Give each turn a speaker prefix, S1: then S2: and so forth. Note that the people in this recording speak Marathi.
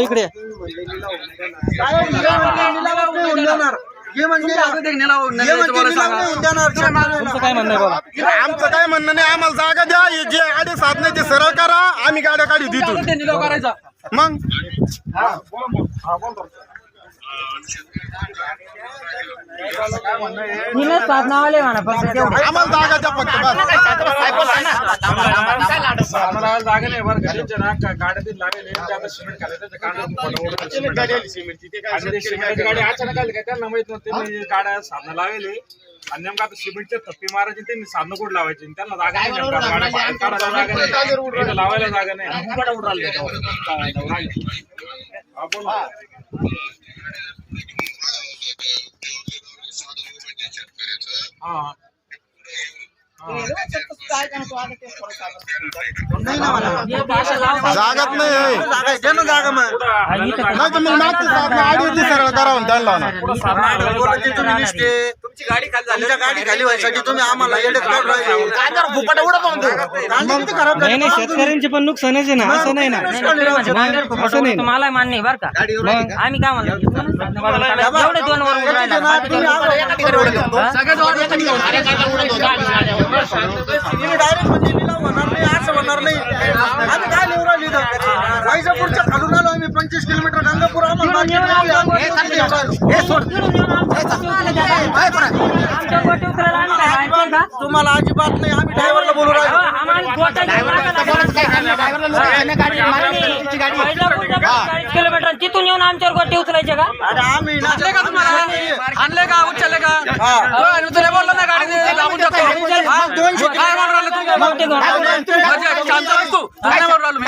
S1: इकडे तुमचं काय म्हणणं आहे बोला.
S2: आमचं काय म्हणणं नाही, आम्हाला जागा द्या. हे जे गाडी साधने ते सरळ करा, आम्ही गाड्या काढू तिथून. मग
S1: साधनावाले म्हणा फक्त
S2: आम्हाला जागा द्या फक्त बस.
S3: जागा नाही बरं गाडीच्या ना गाड्यातील लागेल आता सिमेंट सिमेंटची गाडी अचानक आली काय त्यांना माहित नव्हते मी गाड्या साधनं लावले आणि नेमकं आता सिमेंटचे थप्पी मारायचे त्यांनी साधनं कुठं लावायचे त्यांना जागा नाही नेमका गाड्या बाहेर काढायला जागा नाही इथं लावायला जागा नाही हा
S2: जागाच नाही सरळ करा त्यांना
S4: तुमची गाडी खाली व्हायसाठी तुम्ही आम्हाला
S1: नाही शेतकऱ्यांचे पण नुकसानच आहे ना. असं नाही ना, असं नाही.
S5: मला मान्य बरं का आम्ही काय म्हणतो एवढे 2 वर
S4: होणार नाही. आम्ही काय निवडा लिहिलं वायजापूरच्या खालून आलो आम्ही 25 किलोमीटर गंगापूर तुम्हाला अजिबात नाही. आम्ही ड्रायव्हरला बोलू राहिलो.
S5: 40 किलोमीटर तिथून येऊन आमच्यावर गोटे उचलायचे का?
S4: अरे आम्ही
S5: आणले का उचलले का? तुला बोललो ना गाडी लागून टाकतो. काय म्हणून राहिलं तू? शांत बस तू. काय म्हणून राहिलो?